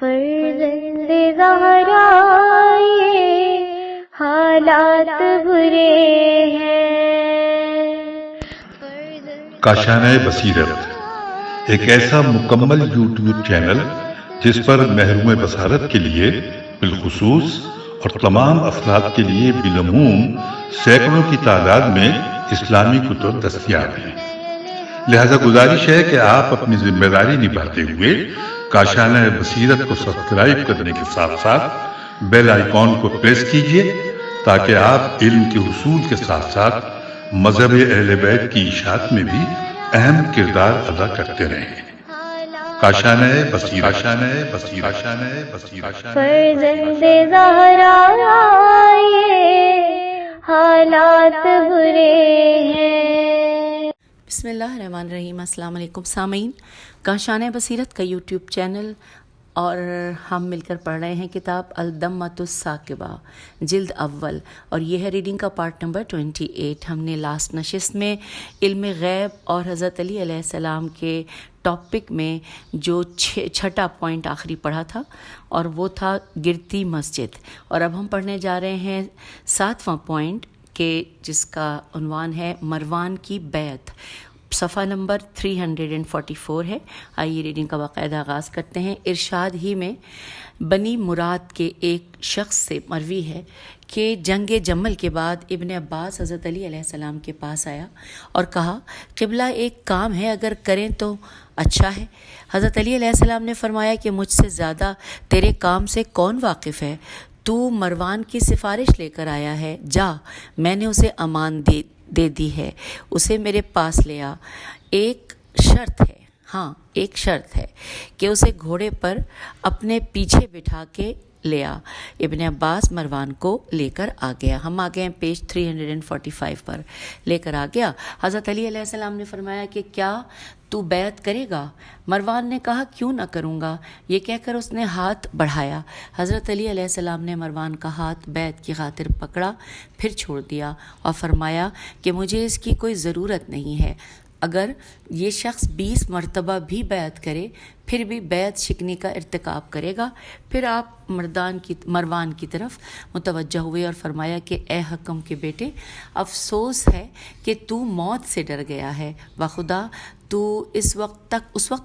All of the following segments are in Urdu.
فرزند زہرا یہ حالات برے ہیں. کاشانہ بصیرت ایک ایسا مکمل یوٹیوب چینل جس پر محروم بصارت کے لیے بالخصوص اور تمام افراد کے لیے بالعموم سینکڑوں کی تعداد میں اسلامی کتب دستیاب ہیں. لہذا گزارش ہے کہ آپ اپنی ذمہ داری نبھاتے ہوئے کاشانہ بصیرت کو سبسکرائب کرنے کے ساتھ ساتھ بیل آئیکن کو پریس کیجئے تاکہ آپ علم کے حصول کے ساتھ ساتھ مذہب اہل بیت کی اشاعت میں بھی اہم کردار ادا کرتے رہیں. کاشانہ بصیرت. فرزند زہرا یہ حالات برے ہیں. بسم اللہ الرحمن الرحیم. السلام علیکم سامعین. کاشانہ بصیرت کا یوٹیوب چینل اور ہم مل کر پڑھ رہے ہیں کتاب الدمۃ الثاقبہ جلد اول، اور یہ ہے ریڈنگ کا پارٹ نمبر 28. ہم نے لاسٹ نشست میں علم غیب اور حضرت علی علیہ السلام کے ٹاپک میں جو چھٹا پوائنٹ آخری پڑھا تھا اور وہ تھا گرتی مسجد، اور اب ہم پڑھنے جا رہے ہیں 7واں پوائنٹ کہ جس کا عنوان ہے مروان کی بیعت. صفحہ نمبر 344 ہے. آئیے ریڈنگ کا باقاعدہ آغاز کرتے ہیں. ارشاد ہی میں بنی مراد کے ایک شخص سے مروی ہے کہ جنگ جمل کے بعد ابن عباس حضرت علی علیہ السلام کے پاس آیا اور کہا قبلہ ایک کام ہے، اگر کریں تو اچھا ہے. حضرت علی علیہ السلام نے فرمایا کہ مجھ سے زیادہ تیرے کام سے کون واقف ہے؟ تو مروان کی سفارش لے کر آیا ہے، جا، میں نے اسے امان دے دی ہے، اسے میرے پاس لے آ. ایک شرط ہے کہ اسے گھوڑے پر اپنے پیچھے بٹھا کے لے آ. ابن عباس مروان کو لے کر آ گیا. ہم آ گئے ہیں پیج 345 پر. لے کر آ گیا. حضرت علی علیہ السلام نے فرمایا کہ کیا تو بیعت کرے گا؟ مروان نے کہا کیوں نہ کروں گا. یہ کہہ کر اس نے ہاتھ بڑھایا. حضرت علی علیہ السلام نے مروان کا ہاتھ بیعت کی خاطر پکڑا، پھر چھوڑ دیا اور فرمایا کہ مجھے اس کی کوئی ضرورت نہیں ہے. اگر یہ شخص 20 مرتبہ بھی بیعت کرے پھر بھی بیعت شکنی کا ارتکاب کرے گا. پھر آپ مروان کی طرف متوجہ ہوئے اور فرمایا کہ اے حکم کے بیٹے، افسوس ہے کہ تو موت سے ڈر گیا ہے. بخدا تو اس وقت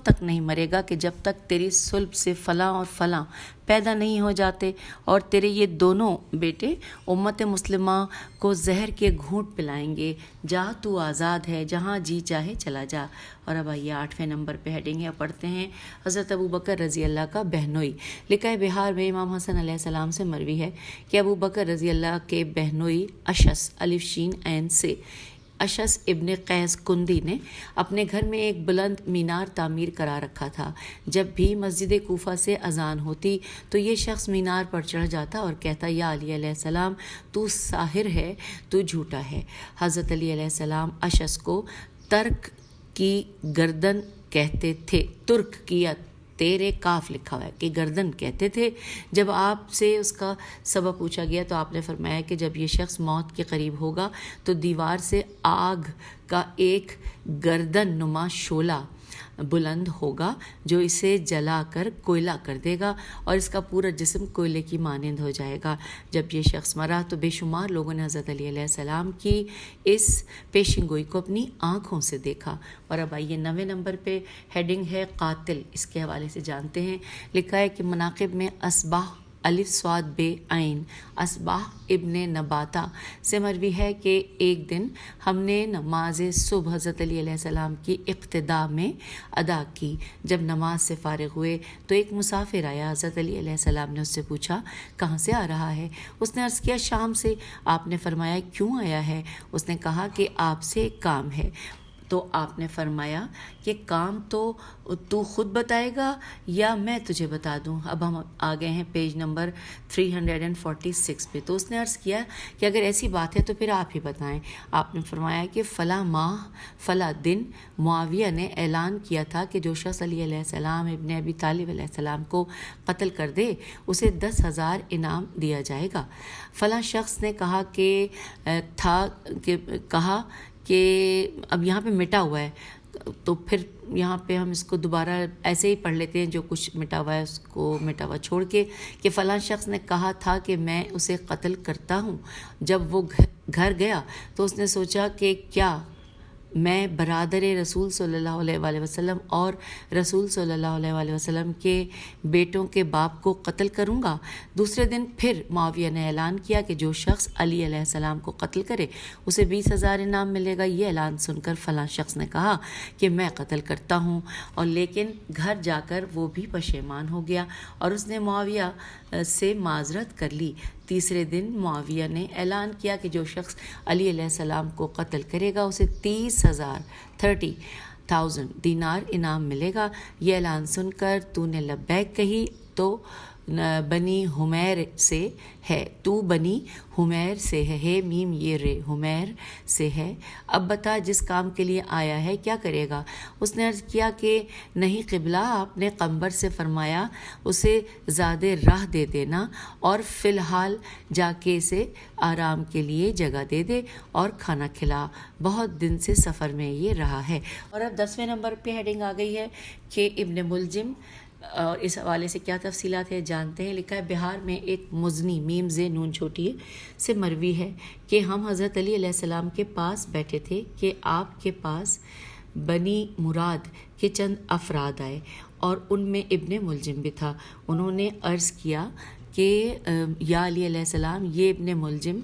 تک نہیں مرے گا کہ جب تک تیری صلب سے فلاں اور فلاں پیدا نہیں ہو جاتے اور تیرے یہ دونوں بیٹے امت مسلمہ کو زہر کے گھونٹ پلائیں گے. جا، تو آزاد ہے، جہاں جی چاہے چلا جا. اور اب آئیے 8ویں نمبر پہ ہیڈنگ ہے، پڑھتے ہیں حضرت ابو بکر رضی اللہ کا بہنوئی. لکھا ہے بہار میں امام حسن علیہ السلام سے مروی ہے کہ ابو بکر رضی اللہ کے بہنوئی اشس الف شین عین سے اشس ابن قیس کندی نے اپنے گھر میں ایک بلند مینار تعمیر کرا رکھا تھا. جب بھی مسجد کوفہ سے اذان ہوتی تو یہ شخص مینار پر چڑھ جاتا اور کہتا یا علی علیہ السلام، تو ساحر ہے، تو جھوٹا ہے. حضرت علی علیہ السلام اشس کو ترک کی گردن کہتے تھے. ترک کی تیرے کاف لکھا ہوا ہے کہ گردن کہتے تھے. جب آپ سے اس کا سبب پوچھا گیا تو آپ نے فرمایا کہ جب یہ شخص موت کے قریب ہوگا تو دیوار سے آگ کا ایک گردن نما شعلہ بلند ہوگا جو اسے جلا کر کوئلہ کر دے گا اور اس کا پورا جسم کوئلے کی مانند ہو جائے گا. جب یہ شخص مرا تو بے شمار لوگوں نے حضرت علی علیہ السلام کی اس پیشن گوئی کو اپنی آنکھوں سے دیکھا. اور اب آئیے 9ویں نمبر پہ ہیڈنگ ہے قاتل. اس کے حوالے سے جانتے ہیں. لکھا ہے کہ مناقب میں اصباح الف صاد بے عین اصباح ابن نباتہ سے مروی ہے کہ ایک دن ہم نے نماز صبح حضرت علی علیہ السلام کی اقتداء میں ادا کی. جب نماز سے فارغ ہوئے تو ایک مسافر آیا. حضرت علی علیہ السلام نے اس سے پوچھا کہاں سے آ رہا ہے؟ اس نے عرض کیا شام سے. آپ نے فرمایا کیوں آیا ہے؟ اس نے کہا کہ آپ سے ایک کام ہے. تو آپ نے فرمایا کہ کام تو خود بتائے گا یا میں تجھے بتا دوں؟ اب ہم آ گئے ہیں پیج نمبر 346 پہ. تو اس نے عرض کیا کہ اگر ایسی بات ہے تو پھر آپ ہی بتائیں. آپ نے فرمایا کہ فلاں ماہ فلاں دن معاویہ نے اعلان کیا تھا کہ جو شخص علی علیہ السلام ابن ابی طالب علیہ السلام کو قتل کر دے اسے 10,000 انعام دیا جائے گا. فلاں شخص نے کہا کہ اب یہاں پہ مٹا ہوا ہے تو پھر یہاں پہ ہم اس کو دوبارہ ایسے ہی پڑھ لیتے ہیں، جو کچھ مٹا ہوا ہے اس کو مٹا ہوا چھوڑ کے، کہ فلاں شخص نے کہا تھا کہ میں اسے قتل کرتا ہوں۔ جب وہ گھر گیا تو اس نے سوچا کہ کیا میں برادر رسول صلی اللہ علیہ وآلہ وسلم اور رسول صلی اللہ علیہ وآلہ وسلم کے بیٹوں کے باپ کو قتل کروں گا۔ دوسرے دن پھر معاویہ نے اعلان کیا کہ جو شخص علی علیہ السلام کو قتل کرے اسے 20,000 انعام ملے گا۔ یہ اعلان سن کر فلاں شخص نے کہا کہ میں قتل کرتا ہوں، اور لیکن گھر جا کر وہ بھی پشیمان ہو گیا اور اس نے معاویہ سے معذرت کر لی۔ تیسرے دن معاویہ نے اعلان کیا کہ جو شخص علی علیہ السلام کو قتل کرے گا اسے 30,000 دینار انعام ملے گا۔ یہ اعلان سن کر تو نے لبیک کہی تو بنی حمیر سے ہے، تو بنی حمیر سے ہے میم یہ رے حمیر سے ہے، اب بتا جس کام کے لیے آیا ہے کیا کرے گا؟ اس نے عرض کیا کہ نہیں قبلہ، آپ نے قمبر سے فرمایا اسے زیادہ راہ دے دینا اور فی الحال جا کے اسے آرام کے لیے جگہ دے دے اور کھانا کھلا، بہت دن سے سفر میں یہ رہا ہے۔ اور اب 10ویں نمبر پہ ہیڈنگ آ گئی ہے کہ ابن ملجم، اور اس حوالے سے کیا تفصیلات ہیں جانتے ہیں۔ لکھا ہے بہار میں ایک مزنی میم ز نون چھوٹی ہے سے مروی ہے کہ ہم حضرت علی علیہ السلام کے پاس بیٹھے تھے کہ آپ کے پاس بنی مراد کے چند افراد آئے اور ان میں ابن ملجم بھی تھا۔ انہوں نے عرض کیا کہ یا علی علیہ السلام، یہ ابن ملجم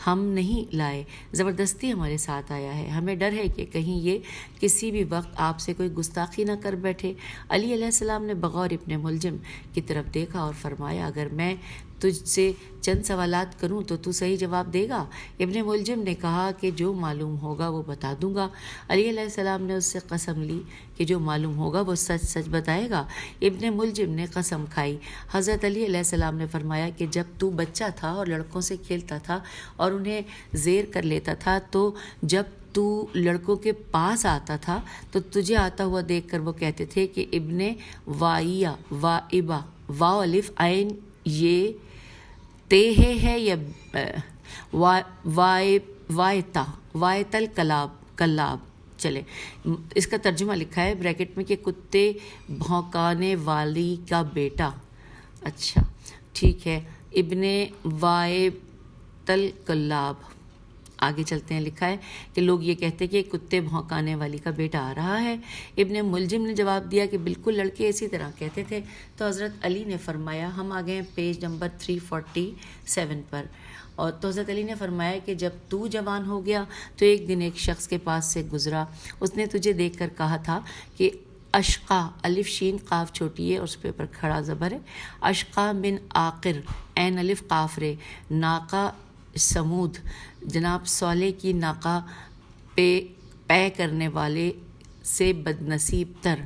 ہم نہیں لائے، زبردستی ہمارے ساتھ آیا ہے، ہمیں ڈر ہے کہ کہیں یہ کسی بھی وقت آپ سے کوئی گستاخی نہ کر بیٹھے۔ علی علیہ السلام نے بغور ابن ملجم کی طرف دیکھا اور فرمایا اگر میں تجھ سے چند سوالات کروں تو تو صحیح جواب دے گا؟ ابن ملجم نے کہا کہ جو معلوم ہوگا وہ بتا دوں گا۔ علی علیہ السلام نے اس سے قسم لی کہ جو معلوم ہوگا وہ سچ سچ بتائے گا۔ ابن ملجم نے قسم کھائی۔ حضرت علی علیہ السلام نے فرمایا کہ جب تو بچہ تھا اور لڑکوں سے کھیلتا تھا اور انہیں زیر کر لیتا تھا تو جب تو لڑکوں کے پاس آتا تھا تو تجھے آتا ہوا دیکھ کر وہ کہتے تھے کہ ابن وائیا وائبا واو الف عین یہ تے ہے یا وائتل کلاب۔ چلے اس کا ترجمہ لکھا ہے بریکٹ میں کہ کتے بھونکانے والی کا بیٹا۔ اچھا ٹھیک ہے، ابن وائتل کلاب۔ آگے چلتے ہیں، لکھا ہے کہ لوگ یہ کہتے کہ کتے بھونکانے والی کا بیٹا آ رہا ہے۔ ابن ملجم نے جواب دیا کہ بالکل لڑکے اسی طرح کہتے تھے۔ تو حضرت علی نے فرمایا، ہم آ گئے ہیں پیج نمبر 347 پر، اور تو حضرت علی نے فرمایا کہ جب تو جوان ہو گیا تو ایک دن ایک شخص کے پاس سے گزرا، اس نے تجھے دیکھ کر کہا تھا کہ اشقا، الف شین قاف چھوٹی ہے اور اس پہ پر کھڑا زبر ہے، اشقا من عاقر عین الف قاف رے، ناقہ سمود، جناب صالح کی ناقہ پے کرنے والے سے بد نصیب تر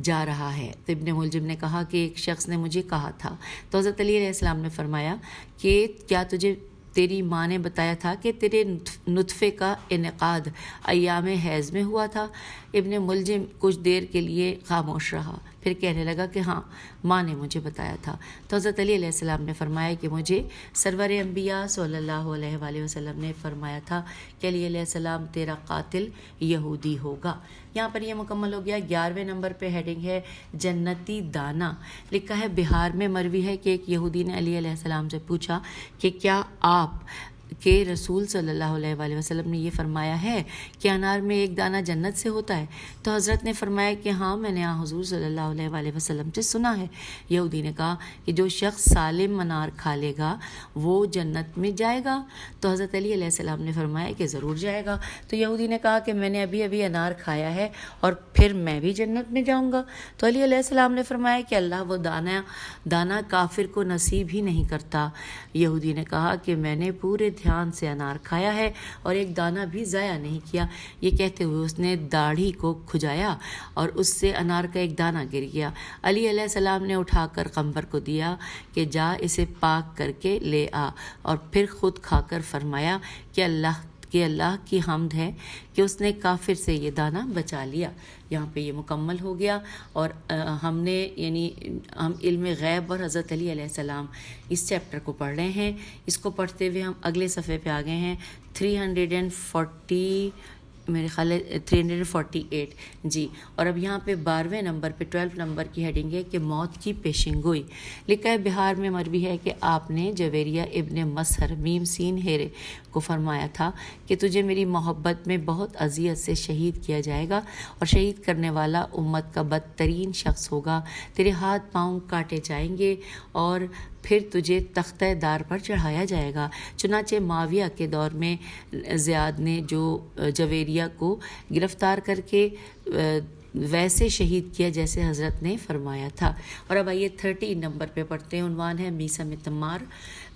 جا رہا ہے۔ تو ابن ملجم نے کہا کہ ایک شخص نے مجھے کہا تھا۔ تو حضرت علی علیہ السلام نے فرمایا کہ کیا تجھے تیری ماں نے بتایا تھا کہ تیرے نطفے کا انعقاد ایام حیض میں ہوا تھا؟ ابن ملجم کچھ دیر کے لیے خاموش رہا، پھر کہنے لگا کہ ہاں ماں نے مجھے بتایا تھا۔ تو حضرت علی علیہ السلام نے فرمایا کہ مجھے سرور انبیاء صلی اللہ علیہ وآلہ وسلم نے فرمایا تھا کہ علی علیہ السلام تیرا قاتل یہودی ہوگا۔ یہاں پر یہ مکمل ہو گیا۔ 11ویں نمبر پہ ہیڈنگ ہے جنتی دانا۔ لکھا ہے بہار میں مروی ہے کہ ایک یہودی نے علی علیہ السلام سے پوچھا کہ کیا آپ کہ رسول صلی اللہ علیہ وآلہ وسلم نے یہ فرمایا ہے کہ انار میں ایک دانہ جنت سے ہوتا ہے؟ تو حضرت نے فرمایا کہ ہاں میں نے حضور صلی اللہ علیہ وآلہ وسلم سے سنا ہے۔ یہودی نے کہا کہ جو شخص سالم انار کھا لے گا وہ جنت میں جائے گا؟ تو حضرت علی علیہ السلام نے فرمایا کہ ضرور جائے گا۔ تو یہودی نے کہا کہ میں نے ابھی انار کھایا ہے اور پھر میں بھی جنت میں جاؤں گا؟ تو علی علیہ السلام نے فرمایا کہ اللہ وہ دانہ کافر کو نصیب ہی نہیں کرتا۔ یہودی نے کہا کہ میں نے پورے دھیان سے انار کھایا ہے اور ایک دانہ بھی ضائع نہیں کیا۔ یہ کہتے ہوئے اس نے داڑھی کو کھجایا اور اس سے انار کا ایک دانہ گر گیا۔ علی علیہ السلام نے اٹھا کر قمبر کو دیا کہ جا اسے پاک کر کے لے آ، اور پھر خود کھا کر فرمایا کہ اللہ کی حمد ہے کہ اس نے کافر سے یہ دانہ بچا لیا۔ یہاں پہ یہ مکمل ہو گیا، اور ہم علم غیب اور حضرت علی علیہ السلام اس چیپٹر کو پڑھ رہے ہیں۔ اس کو پڑھتے ہوئے ہم اگلے صفحے پہ آ گئے ہیں 342 میرے خیال ہے 348 جی. اور اب یہاں پہ 12ویں نمبر پہ 12 نمبر کی ہیڈنگ ہے کہ موت کی پیشن گوئی. لکھا ہے بہار میں مروی ہے کہ آپ نے جویریہ ابن مسہر میم سین ہیرے کو فرمایا تھا کہ تجھے میری محبت میں بہت اذیت سے شہید کیا جائے گا اور شہید کرنے والا امت کا بدترین شخص ہوگا. تیرے ہاتھ پاؤں کاٹے جائیں گے اور پھر تجھے تختہ دار پر چڑھایا جائے گا. چنانچہ معاویہ کے دور میں زیاد نے جو جویریہ کو گرفتار کر کے ویسے شہید کیا جیسے حضرت نے فرمایا تھا. اور اب آئیے 30 نمبر پہ پڑھتے ہیں. عنوان ہے میسم تمار.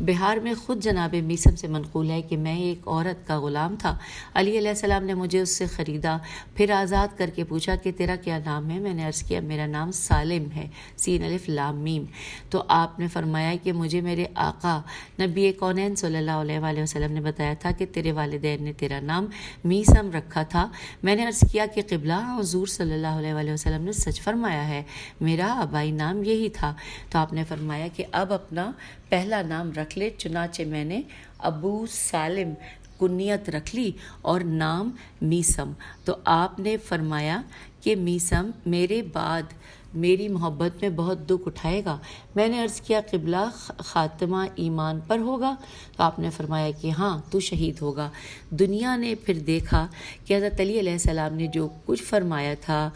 بہار میں خود جناب میسم سے منقول ہے کہ میں ایک عورت کا غلام تھا. علی علیہ السلام نے مجھے اس سے خریدا، پھر آزاد کر کے پوچھا کہ تیرا کیا نام ہے؟ میں نے عرض کیا میرا نام سالم ہے، سین الف لام میم. تو آپ نے فرمایا کہ مجھے میرے آقا نبی کونین صلی اللہ علیہ وآلہ وسلم نے بتایا تھا کہ تیرے والدین نے تیرا نام میسم رکھا تھا. میں نے عرض کیا کہ قبلہ حضور صلی اللہ علیہ وآلہ وسلم نے سچ فرمایا ہے، میرا آبائی نام یہی تھا. تو آپ نے فرمایا کہ اب اپنا پہلا نام رکھ لے. چنانچہ میں نے ابو سالم کنیت رکھ لی اور نام میسم. تو آپ نے فرمایا کہ میسم میرے بعد میری محبت میں بہت دکھ اٹھائے گا. میں نے عرض کیا قبلہ خاتمہ ایمان پر ہوگا؟ تو آپ نے فرمایا کہ ہاں تو شہید ہوگا. دنیا نے پھر دیکھا کہ حضرت علی علیہ السلام نے جو کچھ فرمایا تھا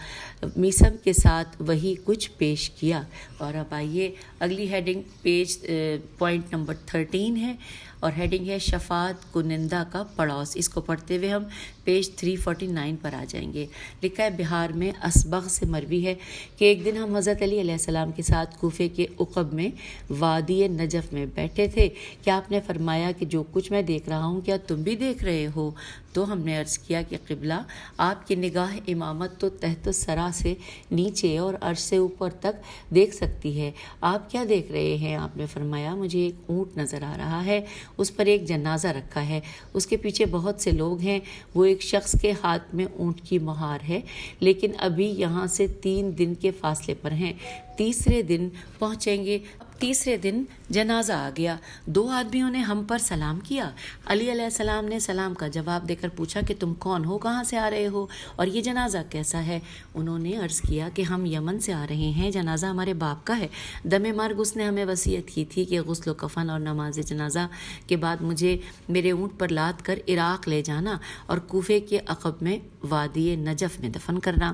میسم کے ساتھ وہی کچھ پیش کیا. اور اب آئیے اگلی ہیڈنگ پیج پوائنٹ نمبر 13 ہے اور ہیڈنگ ہے شفاعت کنندہ کا پڑوس. اس کو پڑھتے ہوئے ہم پیج 349 پر آ جائیں گے. لکھا ہے بہار میں اسبغ سے مروی ہے کہ ایک دن ہم حضرت علی علیہ السلام کے ساتھ کوفے کے عقب میں وادی نجف میں بیٹھے تھے کہ آپ نے فرمایا کہ جو کچھ میں دیکھ رہا ہوں کیا تم بھی دیکھ رہے ہو؟ تو ہم نے عرض کیا کہ قبلہ آپ کی نگاہ امامت تو تحت الثری سے نیچے اور عرش سے اوپر تک دیکھ سکتی ہے، آپ کیا دیکھ رہے ہیں؟ آپ نے فرمایا مجھے ایک اونٹ نظر آ رہا ہے، اس پر ایک جنازہ رکھا ہے، اس کے پیچھے بہت سے لوگ ہیں، وہ ایک شخص کے ہاتھ میں اونٹ کی مہار ہے، لیکن ابھی یہاں سے 3 دن کے فاصلے پر ہیں، تیسرے دن پہنچیں گے. تیسرے دن جنازہ آ گیا. 2 آدمیوں نے ہم پر سلام کیا. علی علیہ السلام نے سلام کا جواب دے کر پوچھا کہ تم کون ہو، کہاں سے آ رہے ہو اور یہ جنازہ کیسا ہے؟ انہوں نے عرض کیا کہ ہم یمن سے آ رہے ہیں، جنازہ ہمارے باپ کا ہے. دم مرگ اس نے ہمیں وصیت کی تھی کہ غسل و کفن اور نماز جنازہ کے بعد مجھے میرے اونٹ پر لاد کر عراق لے جانا اور کوفے کے عقب میں وادی نجف میں دفن کرنا.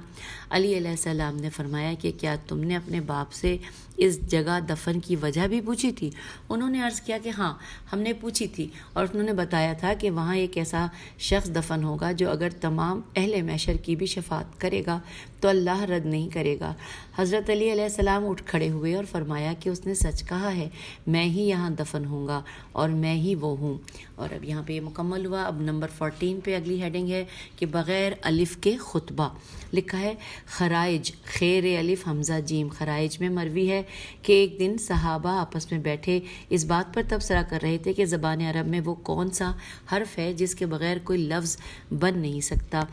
علی علیہ السلام نے فرمایا کہ کیا تم نے اپنے باپ سے اس جگہ دفن کی وجہ بھی پوچھی تھی؟ انہوں نے عرض کیا کہ ہاں ہم نے پوچھی تھی، اور انہوں نے بتایا تھا کہ وہاں ایک ایسا شخص دفن ہوگا جو اگر تمام اہل محشر کی بھی شفاعت کرے گا تو اللہ رد نہیں کرے گا. حضرت علی علیہ السلام اٹھ کھڑے ہوئے اور فرمایا کہ اس نے سچ کہا ہے، میں ہی یہاں دفن ہوں گا اور میں ہی وہ ہوں. اور اب یہاں پہ یہ مکمل ہوا. اب نمبر 14 پہ اگلی ہیڈنگ ہے کہ بغیر الف کے خطبہ. لکھا ہے خرائج خیر الف حمزہ جیم. خرائج میں مروی ہے کہ ایک دن صحابہ آپس میں بیٹھے اس بات پر تبصرہ کر رہے تھے کہ زبان عرب میں وہ کون سا حرف ہے جس کے بغیر کوئی لفظ بن نہیں سکتا،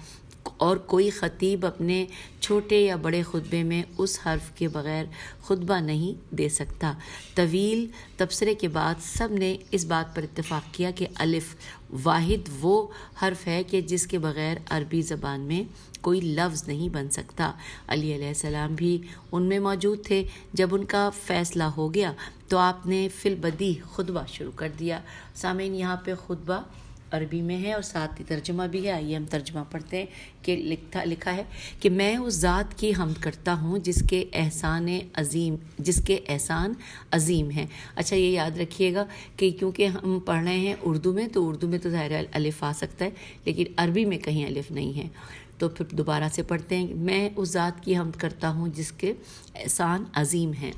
اور کوئی خطیب اپنے چھوٹے یا بڑے خطبے میں اس حرف کے بغیر خطبہ نہیں دے سکتا. طویل تبصرے کے بعد سب نے اس بات پر اتفاق کیا کہ الف واحد وہ حرف ہے کہ جس کے بغیر عربی زبان میں کوئی لفظ نہیں بن سکتا. علی علیہ السلام بھی ان میں موجود تھے. جب ان کا فیصلہ ہو گیا تو آپ نے فی البدی خطبہ شروع کر دیا. سامعین یہاں پہ خطبہ عربی میں ہے اور ساتھ ہی ترجمہ بھی ہے. آئیے ہم ترجمہ پڑھتے ہیں کہ لکھا ہے کہ میں اس ذات کی حمد کرتا ہوں جس کے احسان عظیم ہیں. اچھا یہ یاد رکھیے گا کہ کیونکہ ہم پڑھ رہے ہیں اردو میں تو ظاہر الف آ سکتا ہے، لیکن عربی میں کہیں الف نہیں ہے. تو پھر دوبارہ سے پڑھتے ہیں. میں اس ذات کی حمد کرتا ہوں جس کے احسان عظیم ہیں،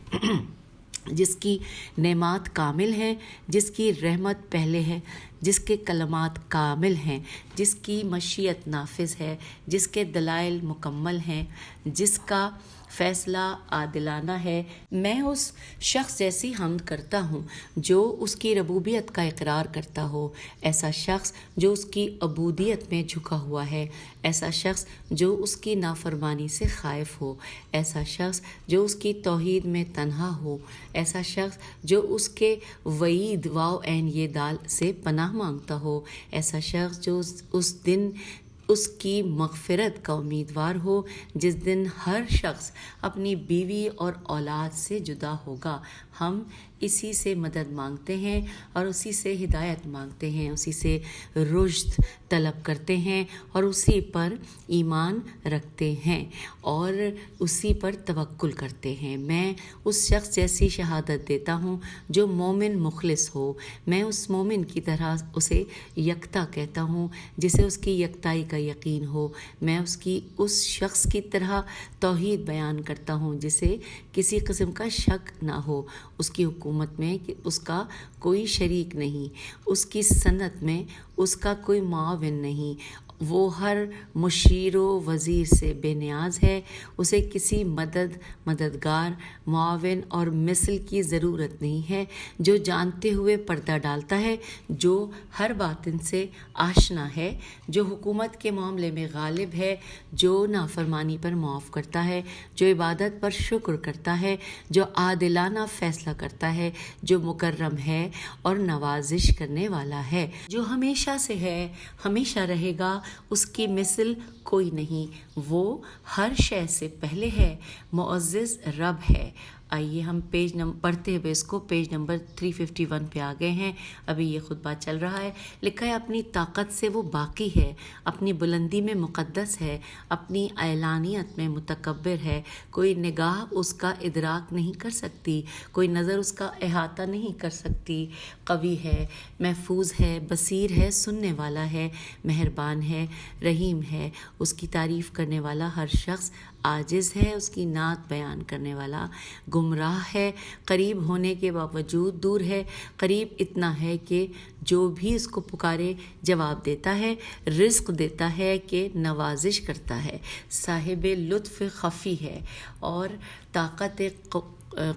جس کی نعمات کامل ہیں، جس کی رحمت پہلے ہے، جس کے کلمات کامل ہیں، جس کی مشیت نافذ ہے، جس کے دلائل مکمل ہیں، جس کا فیصلہ عادلانہ ہے. میں اس شخص جیسی حمد کرتا ہوں جو اس کی ربوبیت کا اقرار کرتا ہو، ایسا شخص جو اس کی عبودیت میں جھکا ہوا ہے، ایسا شخص جو اس کی نافرمانی سے خائف ہو، ایسا شخص جو اس کی توحید میں تنہا ہو، ایسا شخص جو اس کے وعید واو عین یہ دال سے پناہ مانگتا ہو، ایسا شخص جو اس دن اس کی مغفرت کا امیدوار ہو جس دن ہر شخص اپنی بیوی اور اولاد سے جدا ہوگا۔ ہم اسی سے مدد مانگتے ہیں اور اسی سے ہدایت مانگتے ہیں، اسی سے رشد طلب کرتے ہیں اور اسی پر ایمان رکھتے ہیں اور اسی پر توکل کرتے ہیں۔ میں اس شخص جیسی شہادت دیتا ہوں جو مومن مخلص ہو، میں اس مومن کی طرح اسے یکتا کہتا ہوں جسے اس کی یکتائی کا یقین ہو، میں اس شخص کی طرح توحید بیان کرتا ہوں جسے کسی قسم کا شک نہ ہو، اس کی حکومت میں کہ اس کا کوئی شریک نہیں، اس کی صنعت میں اس کا کوئی معاون نہیں، وہ ہر مشیر و وزیر سے بے نیاز ہے، اسے کسی مددگار، معاون اور مثل کی ضرورت نہیں ہے، جو جانتے ہوئے پردہ ڈالتا ہے، جو ہر باطن سے آشنا ہے، جو حکومت کے معاملے میں غالب ہے، جو نافرمانی پر معاف کرتا ہے، جو عبادت پر شکر کرتا ہے، جو عادلانہ فیصلہ کرتا ہے، جو مکرم ہے اور نوازش کرنے والا ہے، جو ہمیشہ سے ہے، ہمیشہ رہے گا، اس کی مثل کوئی نہیں، وہ ہر شے سے پہلے ہے، معزز رب ہے۔ آئیے ہم پڑھتے ہوئے اس کو پیج نمبر 351 پہ آ گئے ہیں۔ ابھی یہ خطبہ چل رہا ہے۔ لکھا ہے اپنی طاقت سے وہ باقی ہے، اپنی بلندی میں مقدس ہے، اپنی اعلانیت میں متکبر ہے، کوئی نگاہ اس کا ادراک نہیں کر سکتی، کوئی نظر اس کا احاطہ نہیں کر سکتی، قوی ہے، محفوظ ہے، بصیر ہے، سننے والا ہے، مہربان ہے، رحیم ہے، اس کی تعریف کرنے والا ہر شخص عاجز ہے، اس کی نعت بیان کرنے والا گمراہ ہے، قریب ہونے کے باوجود دور ہے، قریب اتنا ہے کہ جو بھی اس کو پکارے جواب دیتا ہے، رزق دیتا ہے کہ نوازش کرتا ہے، صاحب لطف خفی ہے، اور طاقت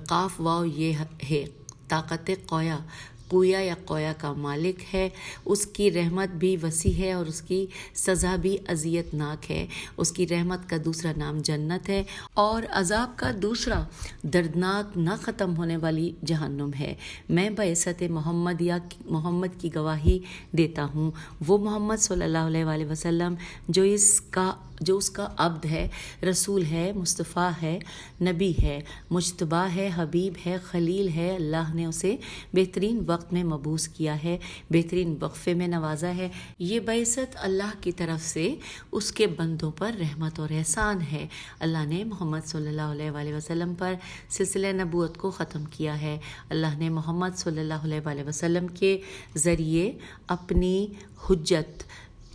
قاف واو یہ ہے، طاقت قویا یا قویا کا مالک ہے، اس کی رحمت بھی وسیع ہے اور اس کی سزا بھی اذیت ناک ہے، اس کی رحمت کا دوسرا نام جنت ہے اور عذاب کا دوسرا دردناک نہ ختم ہونے والی جہنم ہے۔ میں بعثت محمد کی گواہی دیتا ہوں، وہ محمد صلی اللہ علیہ وآلہ وسلم جو اس کا عبد ہے، رسول ہے، مصطفیٰ ہے، نبی ہے، مجتبیٰ ہے، حبیب ہے، خلیل ہے، اللہ نے اسے بہترین وقت میں مبعوث کیا ہے، بہترین وقفے میں نوازا ہے۔ یہ بعثت اللہ کی طرف سے اس کے بندوں پر رحمت اور احسان ہے۔ اللہ نے محمد صلی اللہ علیہ وآلہ وسلم پر سلسلہ نبوت کو ختم کیا ہے۔ اللہ نے محمد صلی اللہ علیہ وآلہ وسلم کے ذریعے اپنی حجت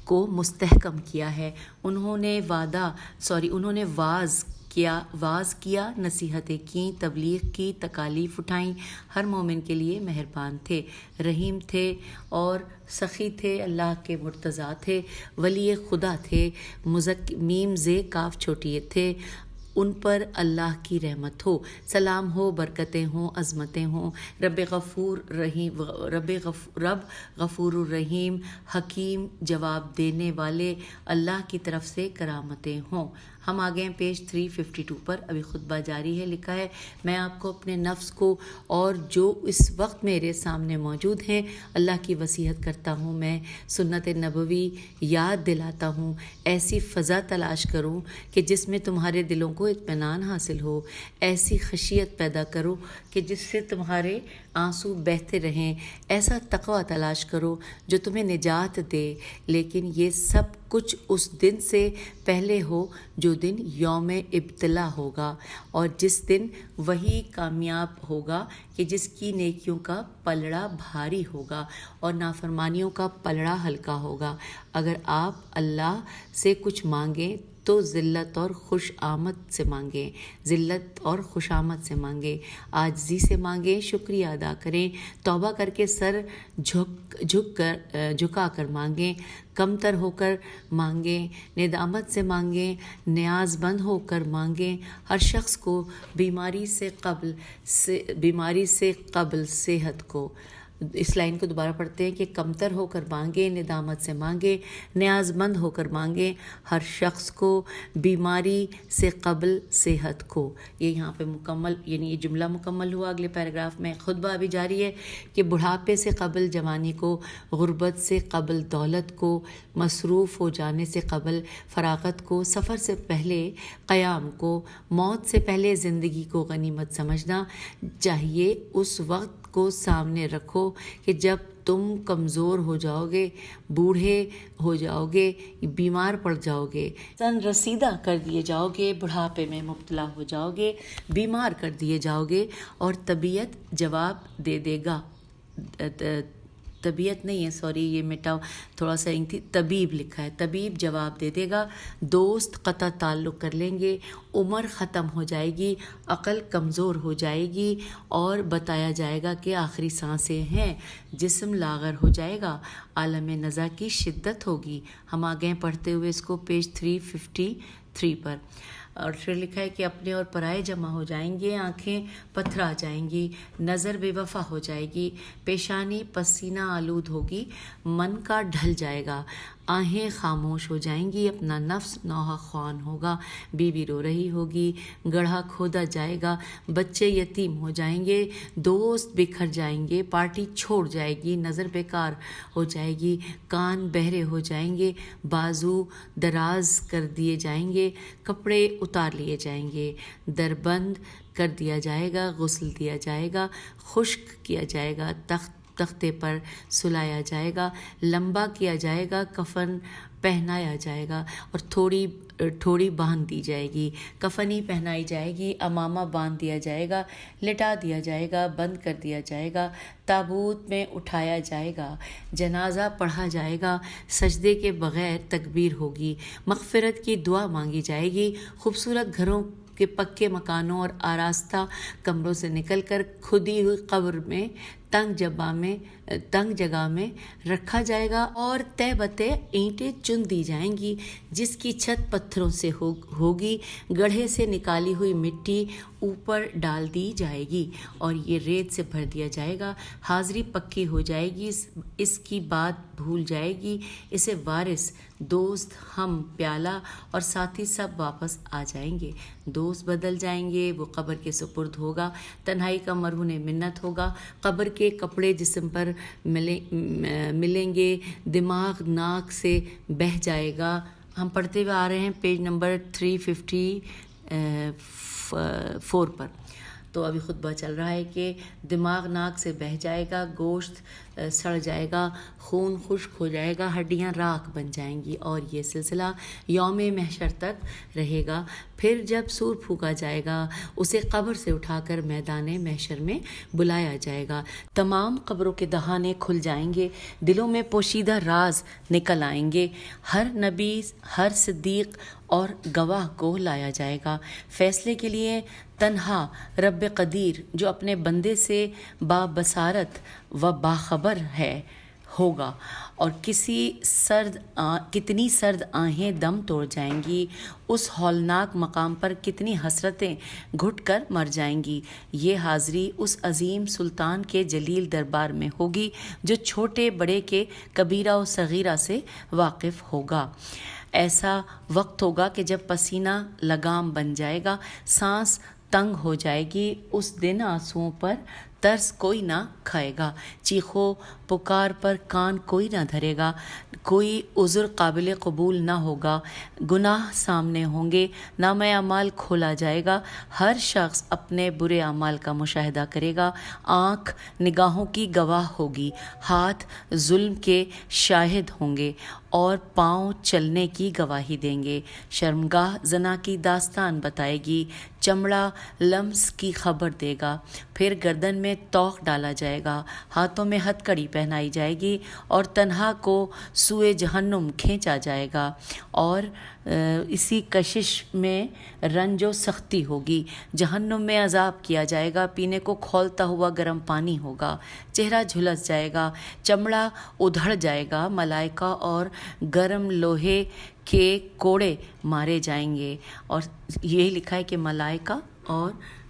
کو مستحکم کیا ہے۔ انہوں نے واز کیا، نصیحتیں کیں، تبلیغ کی، تکالیف اٹھائیں، ہر مومن کے لیے مہربان تھے، رحیم تھے اور سخی تھے، اللہ کے مرتضیٰ تھے، ولی خدا تھے، میم زے کاف چھوٹیے تھے، ان پر اللہ کی رحمت ہو، سلام ہو، برکتیں ہوں، عظمتیں ہوں، رب غفور الرحیم، حکیم، جواب دینے والے اللہ کی طرف سے کرامتیں ہوں۔ ہم آگے ہیں پیج 352 پر، ابھی خطبہ جاری ہے۔ لکھا ہے میں آپ کو اپنے نفس کو اور جو اس وقت میرے سامنے موجود ہیں اللہ کی وصیت کرتا ہوں، میں سنت نبوی یاد دلاتا ہوں، ایسی فضا تلاش کروں کہ جس میں تمہارے دلوں کو اطمینان حاصل ہو، ایسی خشیت پیدا کرو کہ جس سے تمہارے آنسو بہتے رہیں، ایسا تقوی تلاش کرو جو تمہیں نجات دے، لیکن یہ سب کچھ اس دن سے پہلے ہو جو دن یوم ابتلا ہوگا، اور جس دن وہی کامیاب ہوگا کہ جس کی نیکیوں کا پلڑا بھاری ہوگا اور نافرمانیوں کا پلڑا ہلکا ہوگا۔ اگر آپ اللہ سے کچھ مانگیں تو ذلت اور خوش آمد سے مانگیں، عاجزی سے مانگیں، شکریہ ادا کریں، توبہ کر کے سر جھکا کر مانگیں، کمتر ہو کر مانگیں، ندامت سے مانگیں، نیاز بند ہو کر مانگیں، ہر شخص کو بیماری سے قبل صحت کو اس لائن کو دوبارہ پڑھتے ہیں کہ کمتر ہو کر مانگے، ندامت سے مانگے، نیاز مند ہو کر مانگے ہر شخص کو، بیماری سے قبل صحت کو. یہ یہاں پہ مکمل، یعنی یہ جملہ مکمل ہوا. اگلے پیراگراف میں خطبہ ابھی جاری ہے کہ بڑھاپے سے قبل جوانی کو، غربت سے قبل دولت کو، مصروف ہو جانے سے قبل فراغت کو، سفر سے پہلے قیام کو، موت سے پہلے زندگی کو غنیمت سمجھنا چاہیے. اس وقت کو سامنے رکھو کہ جب تم کمزور ہو جاؤ گے، بوڑھے ہو جاؤ گے، بیمار پڑ جاؤ گے، سن رسیدہ کر دیے جاؤ گے، بڑھاپے میں مبتلا ہو جاؤ گے، بیمار کر دیے جاؤ گے، اور طبیعت جواب دے دے گا. طبیعت نہیں ہے، سوری، یہ مٹا تھوڑا سا تھی، طبیب لکھا ہے. طبیب جواب دے دے گا، دوست قطع تعلق کر لیں گے، عمر ختم ہو جائے گی، عقل کمزور ہو جائے گی، اور بتایا جائے گا کہ آخری سانسیں ہیں، جسم لاغر ہو جائے گا، عالم نزا کی شدت ہوگی. ہم آگے پڑھتے ہوئے اس کو پیج 353 پر. اور پھر لکھا ہے کہ اپنے اور پرائے جمع ہو جائیں گے، آنکھیں پتھرا جائیں گی، نظر بے وفا ہو جائے گی، پیشانی پسینہ آلود ہوگی، من کا ڈھل جائے گا، آہیں خاموش ہو جائیں گی، اپنا نفس نوحہ خوان ہوگا، بیوی رو رہی ہوگی، گڑھا کھودا جائے گا، بچے یتیم ہو جائیں گے، دوست بکھر جائیں گے، پارٹی چھوڑ جائے گی، نظر بیکار ہو جائے گی، کان بہرے ہو جائیں گے، بازو دراز کر دیے جائیں گے، کپڑے اتار لیے جائیں گے، دربند کر دیا جائے گا، غسل دیا جائے گا، خشک کیا جائے گا، تختے پر سلایا جائے گا، لمبا کیا جائے گا، کفن پہنایا جائے گا، اور تھوڑی باندھ دی جائے گی، کفنی پہنائی جائے گی، امامہ باندھ دیا جائے گا، لٹا دیا جائے گا، بند کر دیا جائے گا، تابوت میں اٹھایا جائے گا، جنازہ پڑھا جائے گا، سجدے کے بغیر تکبیر ہوگی، مغفرت کی دعا مانگی جائے گی، خوبصورت گھروں کے پکے مکانوں اور آراستہ کمروں سے نکل کر کھدی ہوئی قبر میں تنگ جگہ میں رکھا جائے گا، اور تہ بتے اینٹیں چن دی جائیں گی، جس کی چھت پتھروں سے ہوگی، گڑھے سے نکالی ہوئی مٹی اوپر ڈال دی جائے گی، اور یہ ریت سے بھر دیا جائے گا، حاضری پکی ہو جائے گی، اس کی بات بھول جائے گی، اسے وارث، دوست، ہم پیالہ اور ساتھی سب واپس آ جائیں گے، دوست بدل جائیں گے، وہ قبر کے سپرد ہوگا، تنہائی کا مرہون منت ہوگا، قبر کے کپڑے جسم پر ملیں گے، دماغ ناک سے بہہ جائے گا. ہم پڑھتے ہوئے آ رہے ہیں پیج نمبر 354 پر. تو ابھی خطبہ چل رہا ہے کہ دماغ ناک سے بہہ جائے گا، گوشت سڑ جائے گا، خون خشک ہو جائے گا، ہڈیاں راکھ بن جائیں گی، اور یہ سلسلہ یوم محشر تک رہے گا. پھر جب سور پھونکا جائے گا، اسے قبر سے اٹھا کر میدان محشر میں بلایا جائے گا، تمام قبروں کے دہانے کھل جائیں گے، دلوں میں پوشیدہ راز نکل آئیں گے، ہر نبی، ہر صدیق اور گواہ کو لایا جائے گا، فیصلے کے لیے تنہا رب قدیر جو اپنے بندے سے بابصارت و باخبر ہوگا، اور کتنی سرد آہیں دم توڑ جائیں گی، اس ہولناک مقام پر کتنی حسرتیں گھٹ کر مر جائیں گی. یہ حاضری اس عظیم سلطان کے جلیل دربار میں ہوگی جو چھوٹے بڑے کے کبیرہ و صغیرہ سے واقف ہوگا. ایسا وقت ہوگا کہ جب پسینہ لگام بن جائے گا، سانس تنگ ہو جائے گی، اس دن آنسوؤں پر ترس کوئی نہ کھائے گا، چیخو پکار پر کان کوئی نہ دھرے گا، کوئی عذر قابل قبول نہ ہوگا، گناہ سامنے ہوں گے، نامہ اعمال کھولا جائے گا، ہر شخص اپنے برے اعمال کا مشاہدہ کرے گا، آنکھ نگاہوں کی گواہ ہوگی، ہاتھ ظلم کے شاہد ہوں گے، اور پاؤں چلنے کی گواہی دیں گے، شرمگاہ زنا کی داستان بتائے گی، چمڑا لمس کی خبر دے گا، پھر گردن میں توق ڈالا جائے گا، ہاتھوں میں ہتھ کڑی پہنائی جائے گی، اور تنہا کو سوئے جہنم کھینچا جائے گا، اور اسی کشش میں رنج و سختی ہوگی، جہنم میں عذاب کیا جائے گا، پینے کو کھولتا ہوا گرم پانی ہوگا، چہرہ جھلس جائے گا، چمڑا ادھڑ جائے گا، ملائکہ اور گرم لوہے کے کوڑے مارے جائیں گے. اور یہی لکھا ہے کہ ملائکہ اور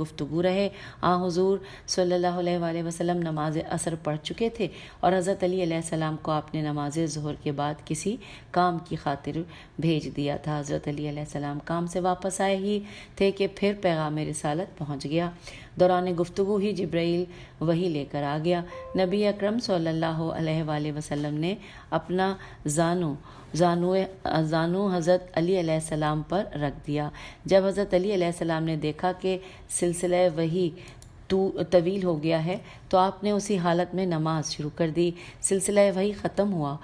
گفتگو رہے۔ حضور صلی اللہ علیہ وآلہ وسلم نماز عصر پڑھ چکے تھے اور حضرت علی علیہ السلام کو آپ نے نماز ظہر کے بعد کسی کام کی خاطر بھیج دیا تھا۔ حضرت علی علیہ السلام کام سے واپس آئے ہی تھے کہ پھر پیغام رسالت پہنچ گیا۔ دوران گفتگو ہی جبرائیل وحی لے کر آ گیا۔ نبی اکرم صلی اللہ علیہ وآلہ وسلم نے اپنا زانو حضرت علی علیہ السلام پر رکھ دیا۔ جب حضرت علی علیہ السلام نے دیکھا کہ سلسلہ وحی طویل ہو گیا ہے تو آپ نے اسی حالت میں نماز شروع کر دی۔ سلسلہ وحی ختم ہوا،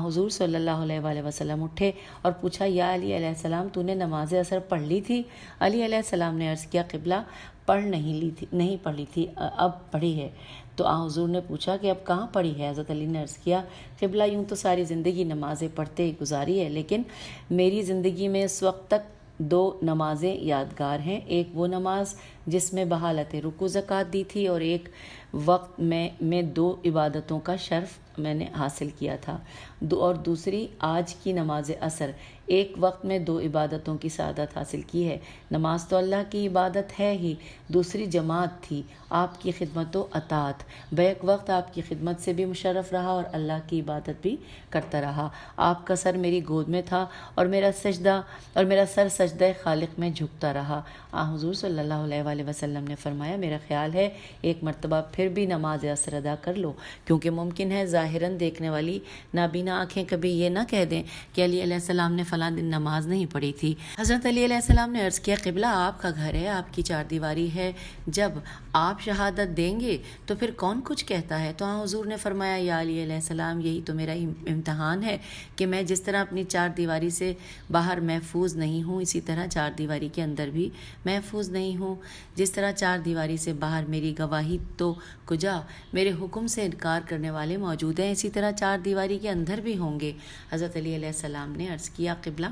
حضور صلی اللہ علیہ وآلہ وسلم اٹھے اور پوچھا، یا علی علیہ السلام، تو نے نماز عصر پڑھ لی تھی؟ علی علیہ السلام نے عرض کیا، قبلہ نہیں پڑھ لی تھی، اب پڑھی ہے۔ تو حضور نے پوچھا کہ اب کہاں پڑھی ہے؟ حضرت علی نے عرض کیا، قبلہ یوں تو ساری زندگی نمازیں پڑھتے گزاری ہے، لیکن میری زندگی میں اس وقت تک 2 نمازیں یادگار ہیں۔ ایک وہ نماز جس میں بحالت رکوع زکوٰۃ دی تھی، اور ایک وقت میں 2 عبادتوں کا شرف میں نے حاصل کیا تھا، اور دوسری آج کی نماز عصر، ایک وقت میں 2 عبادتوں کی سعادت حاصل کی ہے۔ نماز تو اللہ کی عبادت ہے ہی، دوسری جماعت تھی، آپ کی خدمت و اطاعت، بیک وقت آپ کی خدمت سے بھی مشرف رہا اور اللہ کی عبادت بھی کرتا رہا۔ آپ کا سر میری گود میں تھا اور میرا سر سجدہ خالق میں جھکتا رہا۔ حضور صلی اللہ علیہ وآلہ وسلم نے فرمایا، میرا خیال ہے ایک مرتبہ پھر بھی نماز عصر ادا کر لو، کیونکہ ممکن ہے ظاہراً دیکھنے والی نابینا آنکھیں کبھی یہ نہ کہہ دیں کہ علی علیہ السلام نے فلاں دن نماز نہیں پڑھی تھی۔ حضرت علی علیہ السلام نے عرض کیا، قبلہ آپ کا گھر ہے، آپ کی 4 دیواری ہے، جب آپ شہادت دیں گے تو پھر کون کچھ کہتا ہے؟ تو حضور نے فرمایا، یا علی علیہ السلام، یہی تو میرا امتحان ہے کہ میں جس طرح اپنی 4 دیواری سے باہر محفوظ نہیں ہوں، اسی طرح 4 دیواری کے اندر بھی محفوظ نہیں ہوں۔ جس طرح 4 دیواری سے باہر میری گواہی تو کجا میرے حکم سے انکار کرنے والے موجود ہیں، اسی طرح 4 دیواری کے اندر بھی ہوں گے۔ حضرت علی علیہ السلام نے عرض کیا، قبلہ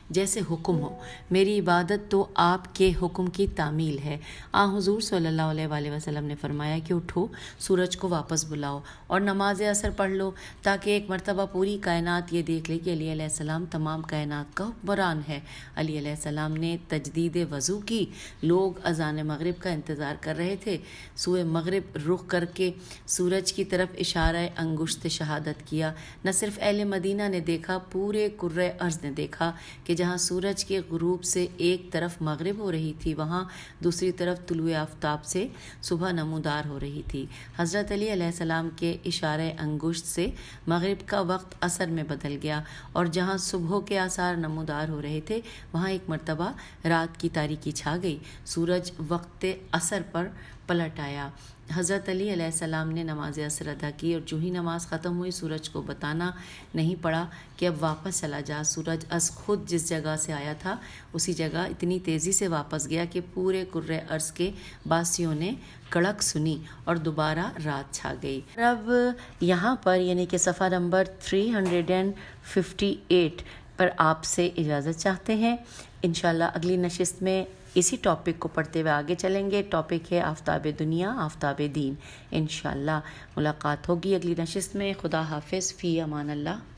جیسے حکم ہو، میری عبادت تو آپ کے حکم کی تعمیل ہے۔ حضور صلی اللہ علیہ وآلہ وسلم نے فرمایا کہ اٹھو، سورج کو واپس بلاؤ اور نماز عصر پڑھ لو، تاکہ ایک مرتبہ پوری کائنات یہ دیکھ لے کہ علی علیہ السلام تمام کائنات کا حکمران ہے۔ علی علیہ السلام نے تجدید وضو کی، لوگ اذان مغرب کا انتظار کر رہے تھے، سوئے مغرب رخ کر کے سورج کی طرف اشارہ انگشت شہادت کیا۔ نہ صرف اہل مدینہ نے دیکھا، پورے کرۂ ارض نے دیکھا کہ جہاں سورج کے غروب سے ایک طرف مغرب ہو رہی تھی، وہاں دوسری طرف طلوع آفتاب سے صبح نمودار ہو رہی تھی۔ حضرت علی علیہ السلام کے اشارہ انگشت سے مغرب کا وقت عصر میں بدل گیا، اور جہاں صبح کے آثار نمودار ہو رہے تھے وہاں ایک مرتبہ رات کی تاریکی چھا گئی، سورج وقت عصر پر پلٹ آیا۔ حضرت علی علیہ السلام نے نماز عصر ادا کی، اور جو ہی نماز ختم ہوئی سورج کو بتانا نہیں پڑا کہ اب واپس چلا جا۔ سورج از خود جس جگہ سے آیا تھا اسی جگہ اتنی تیزی سے واپس گیا کہ پورے کرۂ ارض کے باسیوں نے کڑک سنی اور دوبارہ رات چھا گئی۔ اب یہاں پر یعنی کہ صفحہ نمبر 358 پر آپ سے اجازت چاہتے ہیں۔ انشاءاللہ اگلی نشست میں اسی ٹاپک کو پڑھتے ہوئے آگے چلیں گے۔ ٹاپک ہے آفتاب دنیا، آفتاب دین۔ انشاءاللہ ملاقات ہوگی اگلی نشست میں۔ خدا حافظ، فی امان اللہ۔